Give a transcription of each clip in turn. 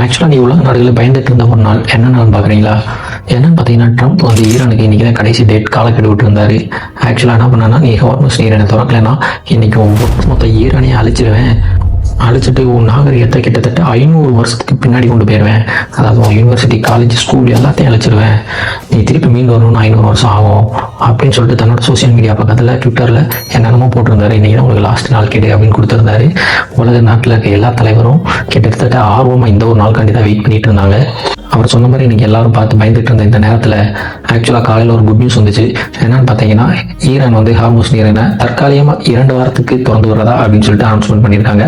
ஆக்சுவலாக நீ உலக நாடுகளில் பயந்துட்டு இருந்த ஒரு நாள் என்னென்னு பார்க்குறீங்களா? என்னன்னு பார்த்தீங்கன்னா, ட்ரம்ப் வந்து ஈரானுக்கு இன்றைக்கி தான் கடைசி டேட் காலக்கெடு விட்டுருந்தாரு. ஆக்சுவலாக என்ன பண்ணான்னா, நீ ஹார்மஸ் நீரினை திறக்கலைன்னா இன்றைக்கி மொத்த ஈரானையே அழிச்சிட்டு உன் நாகரிகத்தை கிட்டத்தட்ட 500 வருஷத்துக்கு பின்னாடி கொண்டு போயிடுவேன். அதாவது உன் யூனிவர்சிட்டி, காலேஜ், ஸ்கூல் எல்லாத்தையும் அழிச்சிடுவேன். நீ திருப்பி மீண்டு வரணும்னு 500 வருஷம் ஆகும் அப்படின்னு சொல்லிட்டு தன்னோட சோசியல் மீடியா பக்கத்தில் ட்விட்டரில் என்னென்னமோ போட்டிருந்தாரு. இன்றைக்கி தான் உங்களுக்கு லாஸ்ட் நாள் கேடு அப்படின்னு கொடுத்துருந்தாரு. உலக நாட்டில் இருக்க எல்லா தலைவரும் கிட்டத்தட்ட ஆர்வமாக இந்த ஒரு நாளுக்காண்டி தான் வெயிட் பண்ணிட்டு இருந்தாங்க. அவர் சொன்ன மாதிரி இன்றைக்கி எல்லாரும் பார்த்து பயந்துட்டு இருந்த இந்த நேரத்தில் ஆக்சுவலாக காலையில் ஒரு குட் நியூஸ் வந்துச்சு. என்னன்னு பார்த்தீங்கன்னா, ஈரான் வந்து ஹார்மஸ் நீரினை தற்காலிகமாக 2 வாரத்துக்கு திறந்து விடுறதா அப்படின்னு சொல்லிட்டு அனௌன்ஸ்மெண்ட் பண்ணியிருக்காங்க.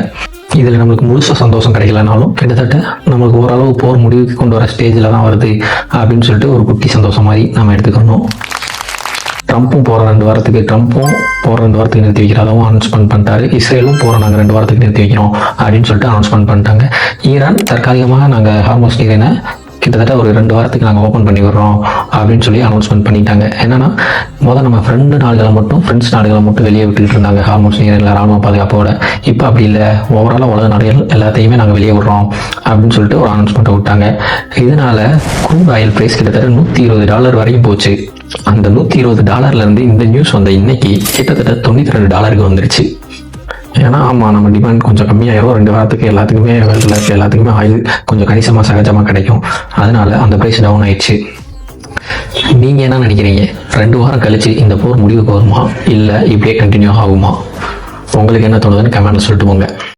இதில் நம்மளுக்கு முழுசாக சந்தோஷம் கிடைக்கலனாலும் கிட்டத்தட்ட நம்மளுக்கு ஓரளவு போர் முடிவுக்கு கொண்டு வர ஸ்டேஜில் தான் வருது அப்படின்னு சொல்லிட்டு ஒரு குட்டி சந்தோஷம் மாதிரி நம்ம எடுத்துக்கணும். ட்ரம்ப்பும் போகிற 2 வாரத்துக்கு நிறுத்தி வைக்கிறதாகவும் அனௌன்ஸ்மெண்ட் பண்ணிட்டாரு. இஸ்ரேலும் போகிற நாங்கள் 2 வாரத்துக்கு நிறுத்தி வைக்கிறோம் அப்படின்னு சொல்லிட்டு அனௌன்ஸ்மெண்ட் பண்ணிட்டாங்க. ஈரான் தற்காலிகமாக நாங்கள் ஹார்மஸ் நீரினை கிட்டத்தட்ட ஒரு 2 வாரத்துக்கு நாங்கள் ஓப்பன் பண்ணி விடுறோம் அப்படின்னு சொல்லி அனௌன்ஸ்மெண்ட் பண்ணிட்டாங்க. என்னன்னா, நம்ம ஃப்ரெண்ட்ஸ் நாடுகளை மட்டும் வெளியே விட்டுட்டு இருந்தாங்க ஹார்மோஸ் நீரில் ராணுவ பாதுகாப்போட. இப்போ அப்படி இல்லை, ஓவராலாக உலக நாடுகள் எல்லாத்தையுமே நாங்கள் வெளியே விடுறோம் அப்படின்னு சொல்லிட்டு ஒரு அனௌன்ஸ்மெண்ட்டை விட்டாங்க. இதனால க்ரூட் ஆயில் பிரைஸ் கிட்டத்தட்ட $120 வரையும் போச்சு. அந்த $120 இந்த நியூஸ் வந்த இன்னைக்கு கிட்டத்தட்ட $92 வந்துருச்சு. ஏன்னா ஆமாம், நம்ம டிமாண்ட் கொஞ்சம் கம்மியாயிரும். 2 வாரத்துக்கு எல்லாத்துக்குமே ஆயில் கொஞ்சம் கணிசமாக சகஜமாக கிடைக்கும். அதனால அந்த ப்ரைஸ் டவுன் ஆயிடுச்சு. நீங்கள் என்ன நினைக்கிறீங்க? 2 வாரம் கழிச்சு இந்த போர் முடிவுக்கு வருமா, இல்லை இப்படியே கண்டினியூ ஆகுமா? உங்களுக்கு என்ன தோணுதுன்னு கமெண்ட்ல சொல்லிட்டு போங்க.